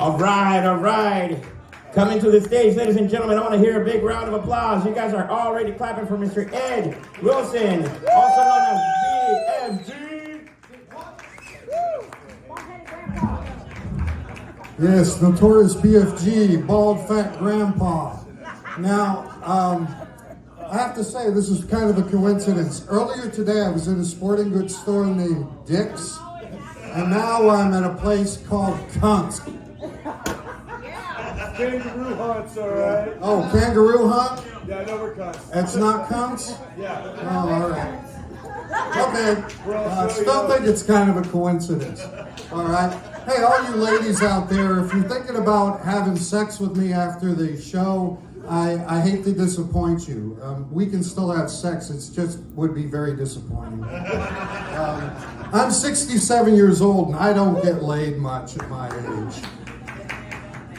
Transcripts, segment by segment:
All right, all right. Coming to the stage, ladies and gentlemen, I want to hear a big round of applause. You guys are already clapping for Mr. Ed Wilson, also known as BFG. Yes, notorious BFG, bald fat grandpa. Now, I have to say this is kind of a coincidence. Earlier today, I was in a sporting goods store named Dick's, and now I'm at a place called Kuntz. Kangaroo Hunt's, all right. Oh, Kangaroo Hunt? Yeah, I know we're Kuntz. It's not Kuntz? Yeah. Oh, all right. Okay, I still think it's kind of a coincidence. All right. Hey, all you ladies out there, if you're thinking about having sex with me after the show, I hate to disappoint you. We can still have sex. It's just would be very disappointing. I'm 67 years old and I don't get laid much at my age.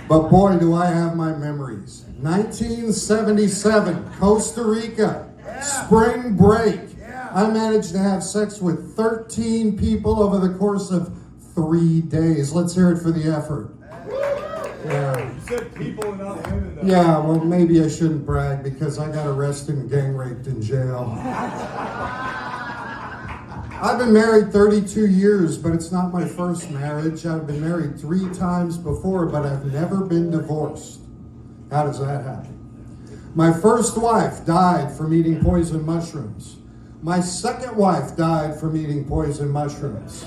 But boy, do I have my memories. 1977, Costa Rica, spring break. I managed to have sex with 13 people over the course of 3 days. Let's hear it for the effort. Yeah. You said people and not women, though. Yeah, well, maybe I shouldn't brag because I got arrested and gang raped in jail. I've been married 32 years, but it's not my first marriage. I've been married 3 times before, but I've never been divorced. How does that happen? My first wife died from eating poison mushrooms. My second wife died from eating poison mushrooms.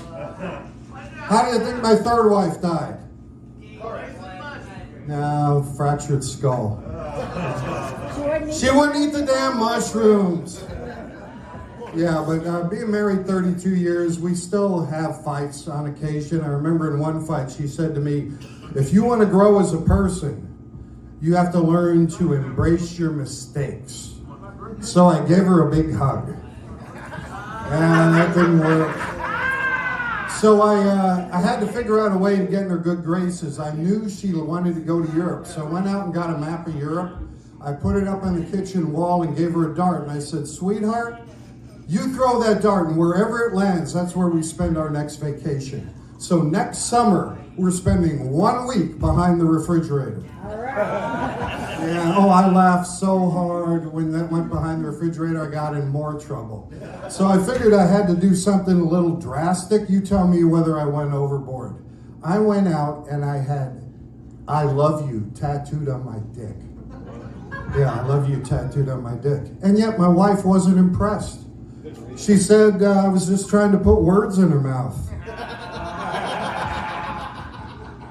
How do you think my third wife died? No, fractured skull. She wouldn't eat the damn mushrooms. Yeah, but being married 32 years, we still have fights on occasion. I remember in one fight, she said to me, if you want to grow as a person, you have to learn to embrace your mistakes. So I gave her a big hug. And that didn't work. So I had to figure out a way to get in her good graces. I knew she wanted to go to Europe, so I went out and got a map of Europe. I put it up on the kitchen wall and gave her a dart, and I said, sweetheart, you throw that dart, and wherever it lands, that's where we spend our next vacation. So next summer, we're spending 1 week behind the refrigerator. All right. Yeah, oh, I laughed so hard when that went behind the refrigerator, I got in more trouble. So I figured I had to do something a little drastic. You tell me whether I went overboard. I went out and I had, I love you tattooed on my dick. Yeah, I love you tattooed on my dick. And yet my wife wasn't impressed. She said I was just trying to put words in her mouth.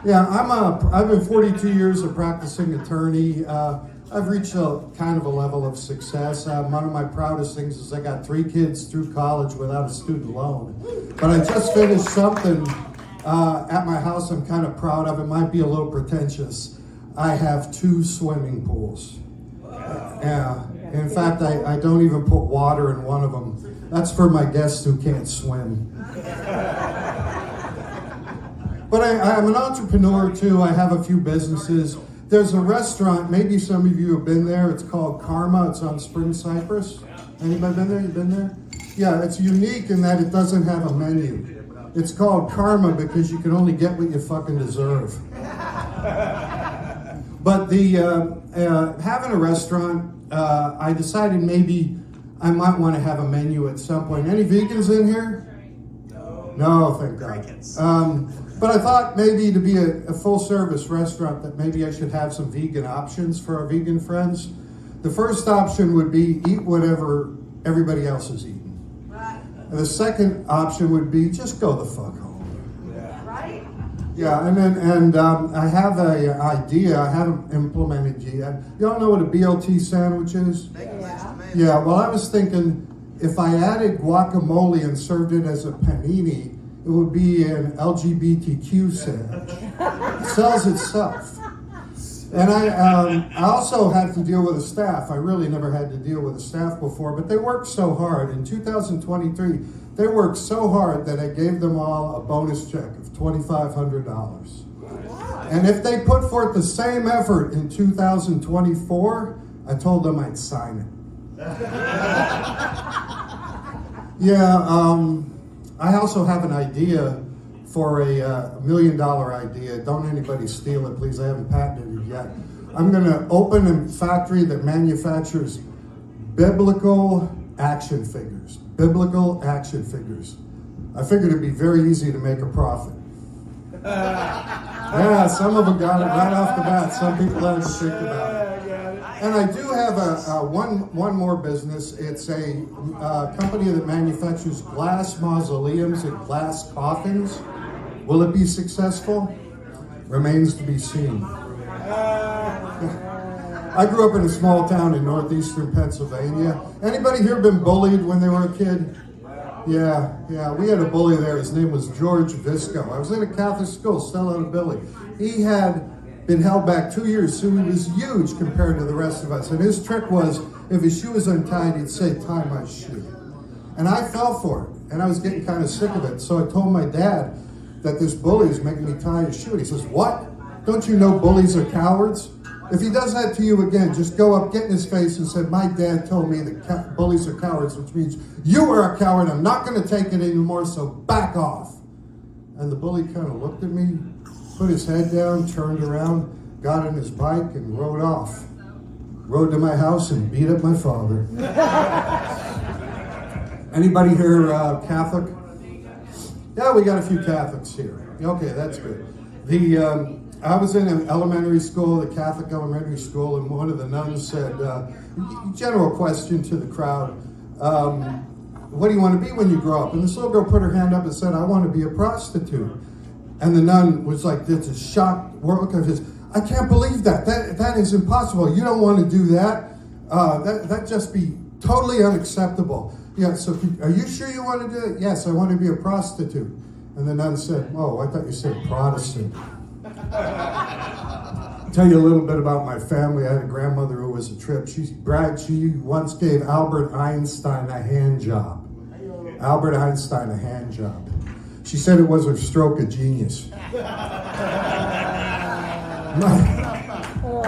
Yeah, I've been 42 years a practicing attorney. I've reached a kind of a level of success. One of my proudest things is I got 3 kids through college without a student loan. But I just finished something at my house I'm kind of proud of. It might be a little pretentious. I have 2 swimming pools. Yeah. In fact, I don't even put water in one of them. That's for my guests who can't swim. But I'm an entrepreneur too. I have a few businesses. There's a restaurant, maybe some of you have been there. It's called Karma. It's on Spring Cypress. Anybody been there? You been there? Yeah, it's unique in that it doesn't have a menu. It's called Karma because you can only get what you fucking deserve. But having a restaurant, I decided maybe I might want to have a menu at some point. Any vegans in here? No, thank God. But I thought maybe to be a full-service restaurant that maybe I should have some vegan options for our vegan friends. The first option would be eat whatever everybody else is eating. And the second option would be just go the fuck home. Right? Yeah, and I have an idea. I haven't implemented yet. Y'all know what a BLT sandwich is? Yeah. Yeah, well, I was thinking if I added guacamole and served it as a panini, it would be an LGBTQ sandwich. It sells itself. And I also had to deal with a staff. I really never had to deal with a staff before, but they worked so hard. In 2023, they worked so hard that I gave them all a bonus check of $2,500. And if they put forth the same effort in 2024, I told them I'd sign it. Yeah, I also have an idea for a $1 million idea. Don't anybody steal it, please. I haven't patented it yet. I'm going to open a factory that manufactures biblical action figures. Biblical action figures. I figured it'd be very easy to make a profit. Yeah, some of them got it right off the bat. Some people had to think about it. And I do have one more business. It's a company that manufactures glass mausoleums and glass coffins. Will it be successful? Remains to be seen. I grew up in a small town in northeastern Pennsylvania. Anybody here been bullied when they were a kid? Yeah, we had a bully there. His name was George Visco. I was in a Catholic school, Stella and Billy. He had been held back 2 years, so he was huge compared to the rest of us. And his trick was, if his shoe was untied, he'd say, "Tie my shoe." And I fell for it, and I was getting kind of sick of it. So I told my dad that this bully is making me tie his shoe. And he says, "What? Don't you know bullies are cowards? If he does that to you again, just go up, get in his face and say, 'My dad told me that bullies are cowards,' which means you are a coward. I'm not going to take it anymore, so back off." And the bully kind of looked at me, put his head down, turned around, got on his bike, and rode off. Rode to my house and beat up my father. Anybody here Catholic? Yeah, we got a few Catholics here. Okay, that's good. I was in an elementary school, the Catholic elementary school, and one of the nuns said, general question to the crowd, what do you want to be when you grow up? And this little girl put her hand up and said, "I want to be a prostitute." And the nun was like, this is shocked look of his, "I can't believe that. That is impossible. You don't want to do that. That'd just be totally unacceptable." "Yeah, so are you sure you want to do it?" "Yes, I want to be a prostitute." And the nun said, "Oh, I thought you said Protestant." Tell you a little bit about my family. I had a grandmother who was a trip. She bragged she once gave Albert Einstein a hand job. Albert Einstein a hand job. She said it was her stroke of genius.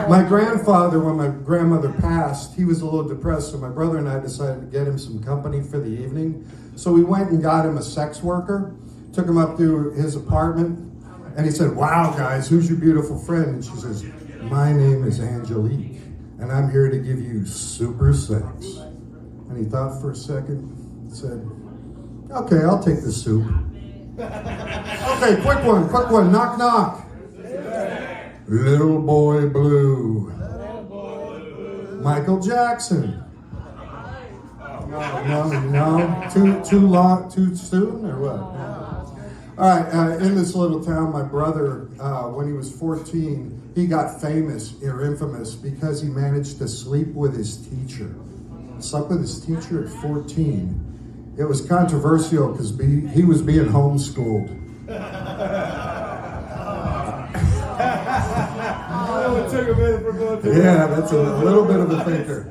My grandfather, when my grandmother passed, he was a little depressed, so my brother and I decided to get him some company for the evening. So we went and got him a sex worker, took him up to his apartment, and he said, "Wow, guys, who's your beautiful friend?" And she says, "My name is Angelique, and I'm here to give you super sex." And he thought for a second and said, "Okay, I'll take the soup." "Okay, quick one, knock, knock." "Little Boy Blue." "Michael Jackson." No. Too long, too soon, or what? All right, in this little town, my brother, when he was 14, he got famous or infamous because he managed to sleep with his teacher. Slept with his teacher at 14. It was controversial because he was being homeschooled. It took a minute for both of you. Yeah, that's a little bit of a thinker.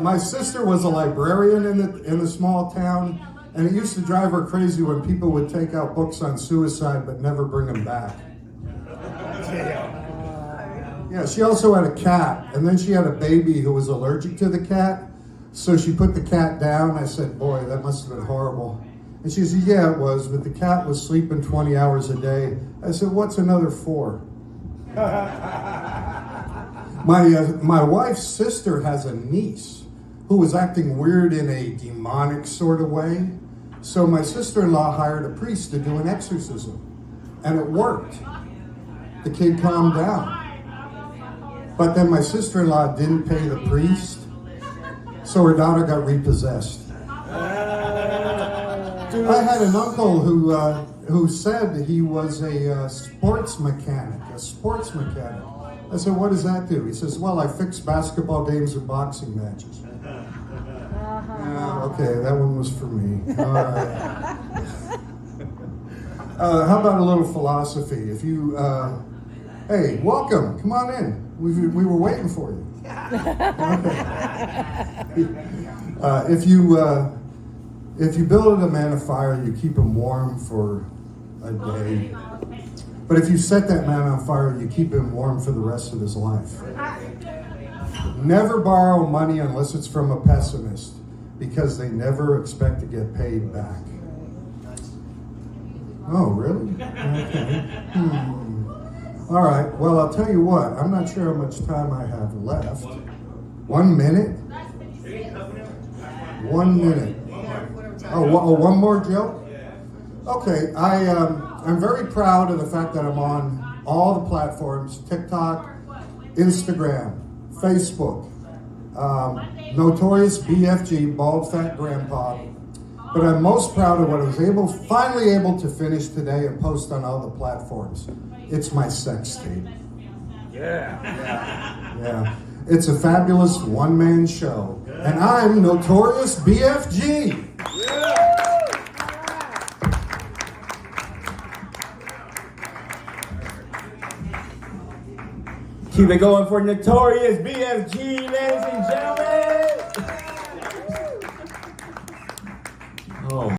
My sister was a librarian in the small town, and it used to drive her crazy when people would take out books on suicide but never bring them back. Yeah, she also had a cat, and then she had a baby who was allergic to the cat, so she put the cat down. I said, "Boy, that must have been horrible." And she said, "Yeah, it was, but the cat was sleeping 20 hours a day." I said, "What's another 4? My wife's sister has a niece who was acting weird in a demonic sort of way. So my sister-in-law hired a priest to do an exorcism, and it worked. The kid calmed down. But then my sister-in-law didn't pay the priest, so her daughter got repossessed. I had an uncle who said he was a sports mechanic. I said, "What does that do?" He says, "Well, I fix basketball games and boxing matches." Okay, that one was for me. All right. How about a little philosophy? If you, hey, welcome, come on in. We were waiting for you. Okay. If you build a man a fire, you keep him warm for a day. But if you set that man on fire, you keep him warm for the rest of his life. Never borrow money unless it's from a pessimist, because they never expect to get paid back. Oh, really? Okay. All right. Well, I'll tell you what. I'm not sure how much time I have left. 1 minute? 1 minute. Oh, one more joke? Okay. I'm very proud of the fact that I'm on all the platforms: TikTok, Instagram, Facebook, Notorious BFG, Bald Fat Grandpa. But I'm most proud of what I was finally able to finish today and post on all the platforms. It's my sex tape. Yeah. It's a fabulous one-man show. And I'm Notorious BFG. Keep it going for Notorious BFG.